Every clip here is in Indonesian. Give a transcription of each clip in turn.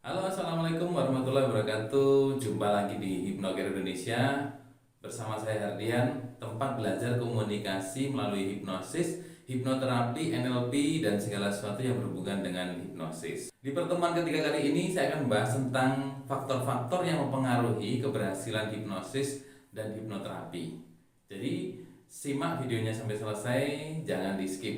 Halo, assalamualaikum warahmatullahi wabarakatuh. Jumpa lagi di Hipnokir Indonesia bersama saya Hardian, tempat belajar komunikasi melalui hipnosis, hipnoterapi, NLP, dan segala sesuatu yang berhubungan dengan hipnosis. Di pertemuan ketiga kali ini, saya akan membahas tentang faktor-faktor yang mempengaruhi keberhasilan hipnosis dan hipnoterapi. Jadi, simak videonya sampai selesai, jangan di skip.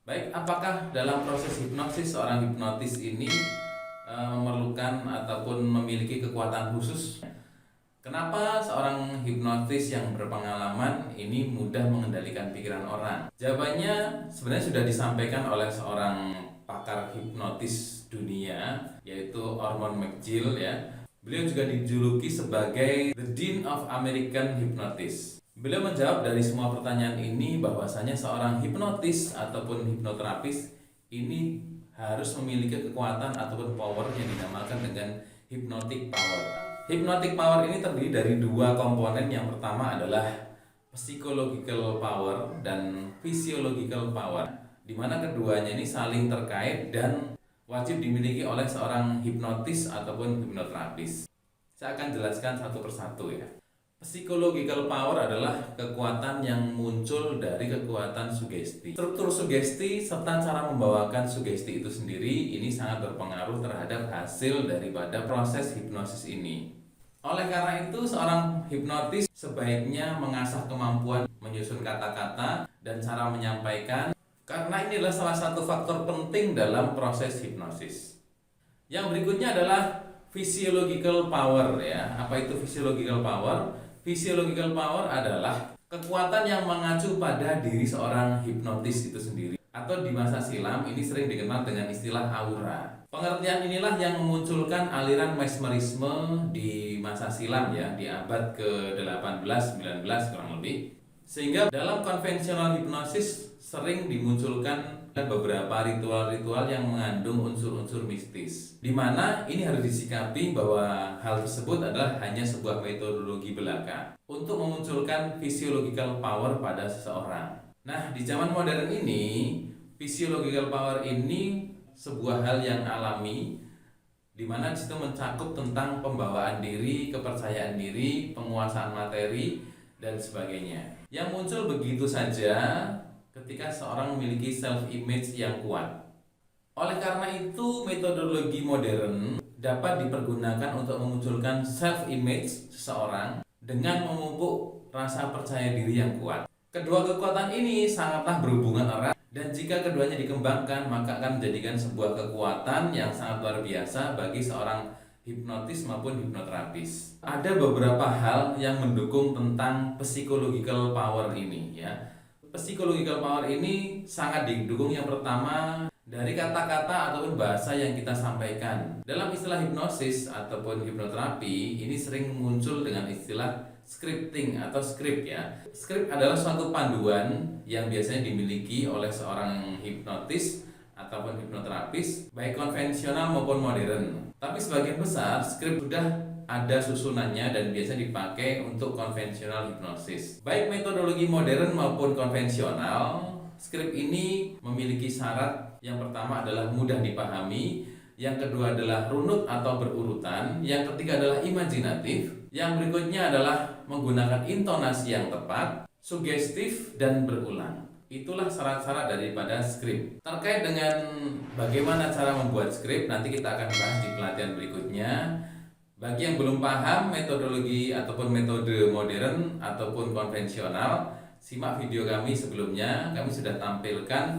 Baik, apakah dalam proses hipnosis seorang hipnotis ini memerlukan ataupun memiliki kekuatan khusus? Kenapa seorang hipnotis yang berpengalaman ini mudah mengendalikan pikiran orang? Jawabannya sebenarnya sudah disampaikan oleh seorang pakar hipnotis dunia, yaitu Ormond McGill ya. Beliau juga dijuluki sebagai The Dean of American Hypnotists. Beliau menjawab dari semua pertanyaan ini bahwasanya seorang hipnotis ataupun hipnoterapis ini harus memiliki kekuatan ataupun power yang dinamakan dengan hypnotic power. Hypnotic power ini terdiri dari dua komponen. Yang pertama adalah psychological power dan physiological power, di mana keduanya ini saling terkait dan wajib dimiliki oleh seorang hipnotis ataupun hipnoterapis. Saya akan jelaskan satu persatu ya. Psychological power adalah kekuatan yang muncul dari kekuatan sugesti. Struktur sugesti serta cara membawakan sugesti itu sendiri ini sangat berpengaruh terhadap hasil daripada proses hipnosis ini. Oleh karena itu, seorang hipnotis sebaiknya mengasah kemampuan menyusun kata-kata dan cara menyampaikan, karena inilah salah satu faktor penting dalam proses hipnosis. Yang berikutnya adalah physiological power ya. Apa itu physiological power? Physiological power adalah kekuatan yang mengacu pada diri seorang hipnotis itu sendiri, atau di masa silam ini sering dikenal dengan istilah aura. Pengertian inilah yang memunculkan aliran mesmerisme di masa silam ya, di abad ke-18, 19 kurang lebih. Sehingga dalam konvensional hipnosis sering dimunculkan beberapa ritual-ritual yang mengandung unsur-unsur mistis, di mana ini harus disikapi bahwa hal tersebut adalah hanya sebuah metodologi belaka untuk memunculkan physiological power pada seseorang. Nah, di zaman modern ini, physiological power ini sebuah hal yang alami, di mana disitu mencakup tentang pembawaan diri, kepercayaan diri, penguasaan materi, dan sebagainya, yang muncul begitu saja ketika seorang memiliki self-image yang kuat. Oleh karena itu, metodologi modern dapat dipergunakan untuk memunculkan self-image seseorang dengan memupuk rasa percaya diri yang kuat. Kedua kekuatan ini sangatlah berhubungan erat, dan jika keduanya dikembangkan maka akan menjadikan sebuah kekuatan yang sangat luar biasa bagi seorang hipnotis maupun hipnoterapis. Ada beberapa hal yang mendukung tentang psychological power ini ya. Psychological power ini sangat didukung, yang pertama dari kata-kata ataupun bahasa yang kita sampaikan. Dalam istilah hipnosis ataupun hipnoterapi ini sering muncul dengan istilah scripting atau script ya. Script adalah suatu panduan yang biasanya dimiliki oleh seorang hipnotis ataupun hipnoterapis, baik konvensional maupun modern. Tapi sebagian besar script sudah ada susunannya dan biasa dipakai untuk konvensional hipnosis. Baik metodologi modern maupun konvensional, skrip ini memiliki syarat. Yang pertama adalah mudah dipahami, yang kedua adalah runut atau berurutan, yang ketiga adalah imajinatif, yang berikutnya adalah menggunakan intonasi yang tepat, sugestif, dan berulang. Itulah syarat-syarat daripada skrip. Terkait dengan bagaimana cara membuat skrip, nanti kita akan bahas di pelatihan berikutnya. Bagi yang belum paham metodologi ataupun metode modern ataupun konvensional, simak video kami sebelumnya. Kami sudah tampilkan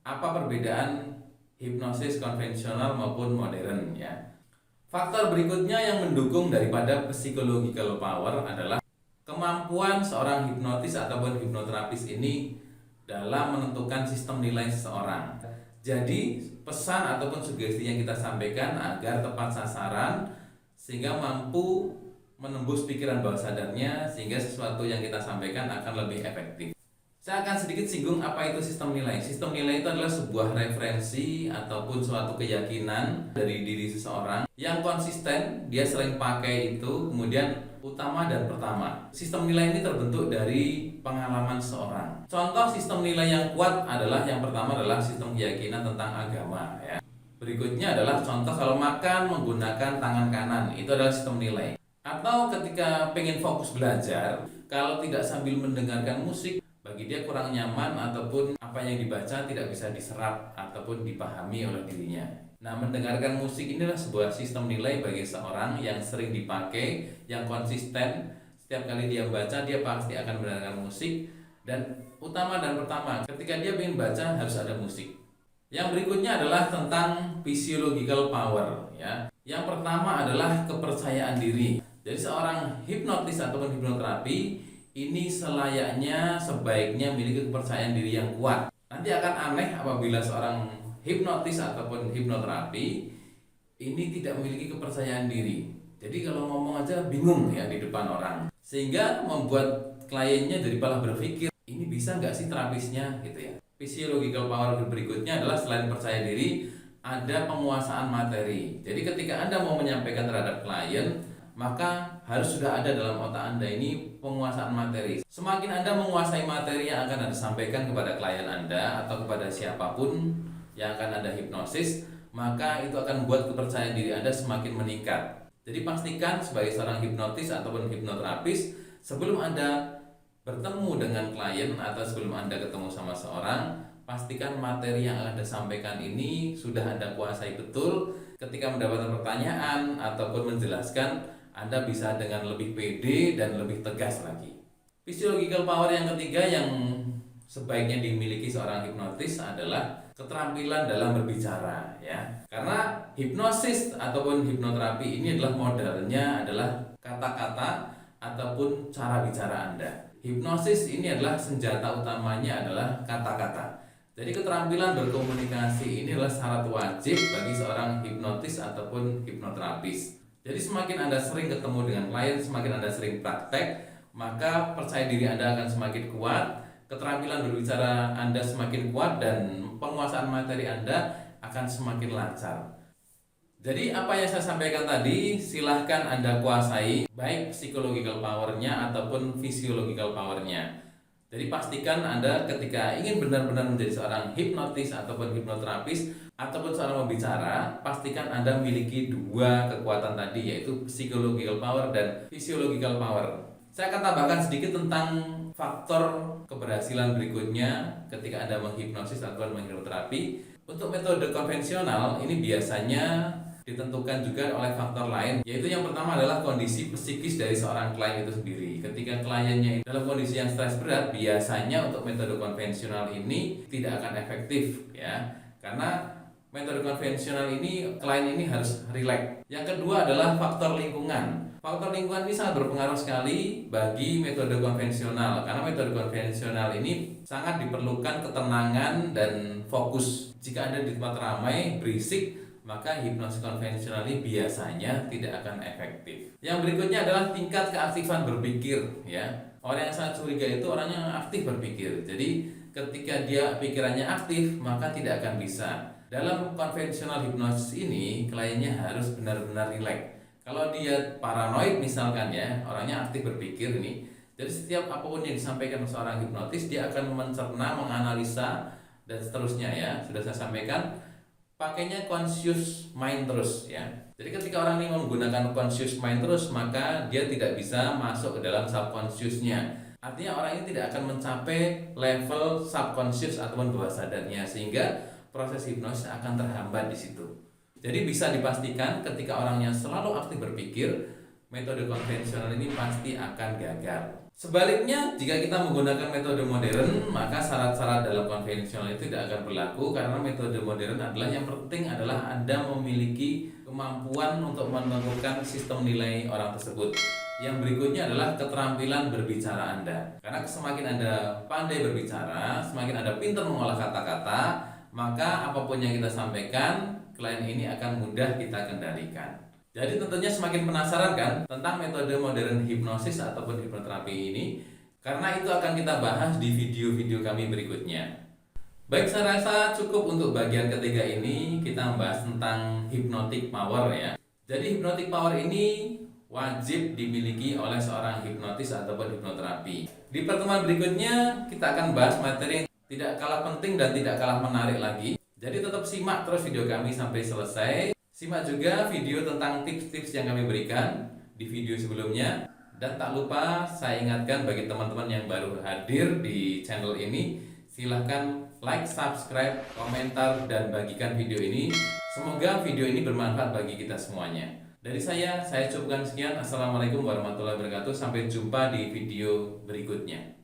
apa perbedaan hipnosis konvensional maupun modern ya. Faktor berikutnya yang mendukung daripada psychological power adalah kemampuan seorang hipnotis ataupun hipnoterapis ini dalam menentukan sistem nilai seseorang. Jadi pesan ataupun sugesti yang kita sampaikan agar tepat sasaran, sehingga mampu menembus pikiran bawah sadarnya, sehingga sesuatu yang kita sampaikan akan lebih efektif. Saya akan sedikit singgung apa itu sistem nilai. Sistem nilai itu adalah sebuah referensi ataupun suatu keyakinan dari diri seseorang yang konsisten, dia sering pakai itu, kemudian utama dan pertama. Sistem nilai ini terbentuk dari pengalaman seseorang. Contoh sistem nilai yang kuat adalah yang pertama adalah sistem keyakinan tentang agama ya. Berikutnya adalah contoh kalau makan menggunakan tangan kanan, itu adalah sistem nilai. Atau ketika pengen fokus belajar, kalau tidak sambil mendengarkan musik, bagi dia kurang nyaman ataupun apa yang dibaca tidak bisa diserap ataupun dipahami oleh dirinya. Nah, mendengarkan musik inilah sebuah sistem nilai bagi seorang yang sering dipakai, yang konsisten. Setiap kali dia baca, dia pasti akan mendengarkan musik. Dan utama dan pertama, ketika dia ingin baca harus ada musik. Yang berikutnya adalah tentang physiological power ya. Yang pertama adalah kepercayaan diri. Jadi seorang hipnotis ataupun hipnoterapi ini sebaiknya memiliki kepercayaan diri yang kuat. Nanti akan aneh apabila seorang hipnotis ataupun hipnoterapi ini tidak memiliki kepercayaan diri. Jadi kalau ngomong aja bingung ya di depan orang, sehingga membuat kliennya jadi malah berpikir, ini bisa nggak sih terapisnya gitu ya. Physiological power berikutnya adalah selain percaya diri, ada penguasaan materi. Jadi ketika Anda mau menyampaikan terhadap klien, maka harus sudah ada dalam otak Anda ini penguasaan materi. Semakin Anda menguasai materi yang akan Anda sampaikan kepada klien Anda atau kepada siapapun yang akan Anda hipnosis, maka itu akan membuat kepercayaan diri Anda semakin meningkat. Jadi pastikan sebagai seorang hipnotis ataupun hipnoterapis, sebelum Anda bertemu dengan klien atau sebelum Anda ketemu sama seorang, pastikan materi yang Anda sampaikan ini sudah Anda kuasai betul. Ketika mendapatkan pertanyaan ataupun menjelaskan, Anda bisa dengan lebih pede dan lebih tegas lagi. Physiological power yang ketiga yang sebaiknya dimiliki seorang hipnotis adalah keterampilan dalam berbicara ya. Karena hipnosis ataupun hipnoterapi ini adalah modalnya adalah kata-kata ataupun cara bicara Anda. Hipnosis ini adalah senjata utamanya adalah kata-kata. Jadi keterampilan berkomunikasi ini adalah syarat wajib bagi seorang hipnotis ataupun hipnoterapis. Jadi semakin Anda sering ketemu dengan klien, semakin Anda sering praktek, maka percaya diri Anda akan semakin kuat, keterampilan berbicara Anda semakin kuat, dan penguasaan materi Anda akan semakin lancar. Jadi apa yang saya sampaikan tadi, silahkan Anda kuasai, baik psychological powernya ataupun physiological powernya. Jadi pastikan Anda ketika ingin benar-benar menjadi seorang hipnotis ataupun hipnoterapis ataupun seorang pembicara, pastikan Anda memiliki dua kekuatan tadi, yaitu psychological power dan physiological power. Saya akan tambahkan sedikit tentang faktor keberhasilan berikutnya ketika Anda menghipnosis ataupun menghipnoterapi. Untuk metode konvensional ini biasanya ditentukan juga oleh faktor lain, yaitu yang pertama adalah kondisi psikis dari seorang klien itu sendiri. Ketika kliennya dalam kondisi yang stres berat, biasanya untuk metode konvensional ini tidak akan efektif ya, karena metode konvensional ini klien ini harus rileks. Yang kedua adalah faktor lingkungan. Faktor lingkungan ini sangat berpengaruh sekali bagi metode konvensional, karena metode konvensional ini sangat diperlukan ketenangan dan fokus. Jika Anda di tempat ramai, berisik, maka hipnosis konvensional ini biasanya tidak akan efektif. Yang berikutnya adalah tingkat keaktifan berpikir ya. Orang yang sangat curiga itu orangnya aktif berpikir. Jadi ketika dia pikirannya aktif, maka tidak akan bisa. Dalam konvensional hipnosis ini, kliennya harus benar-benar rileks. Kalau dia paranoid misalkan ya, orangnya aktif berpikir ini. Jadi setiap apapun yang disampaikan seorang hipnotis, dia akan mencerna, menganalisa dan seterusnya ya. Sudah saya sampaikan, pakainya conscious mind terus ya. Jadi ketika orang ini menggunakan conscious mind terus, maka dia tidak bisa masuk ke dalam subconsciousnya. Artinya orang ini tidak akan mencapai level subconscious ataupun bawah sadarnya, sehingga proses hipnosis akan terhambat di situ. Jadi bisa dipastikan ketika orangnya selalu aktif berpikir, metode konvensional ini pasti akan gagal. Sebaliknya, jika kita menggunakan metode modern, maka syarat-syarat dalam konvensional itu tidak akan berlaku, karena metode modern adalah yang penting adalah Anda memiliki kemampuan untuk menemukan sistem nilai orang tersebut. Yang berikutnya adalah keterampilan berbicara Anda. Karena semakin Anda pandai berbicara, semakin Anda pintar mengolah kata-kata, maka apapun yang kita sampaikan, klien ini akan mudah kita kendalikan. Jadi tentunya semakin penasaran kan tentang metode modern hipnosis ataupun hipnoterapi ini, karena itu akan kita bahas di video-video kami berikutnya. Baik, saya rasa cukup untuk bagian ketiga ini. Kita membahas tentang hypnotic power ya. Jadi hypnotic power ini wajib dimiliki oleh seorang hipnotis ataupun hipnoterapi. Di pertemuan berikutnya kita akan bahas materi yang tidak kalah penting dan tidak kalah menarik lagi. Jadi tetap simak terus video kami sampai selesai. Simak juga video tentang tips-tips yang kami berikan di video sebelumnya. Dan tak lupa saya ingatkan bagi teman-teman yang baru hadir di channel ini, silahkan like, subscribe, komentar, dan bagikan video ini. Semoga video ini bermanfaat bagi kita semuanya. Dari saya cukupkan sekian. Assalamualaikum warahmatullahi wabarakatuh. Sampai jumpa di video berikutnya.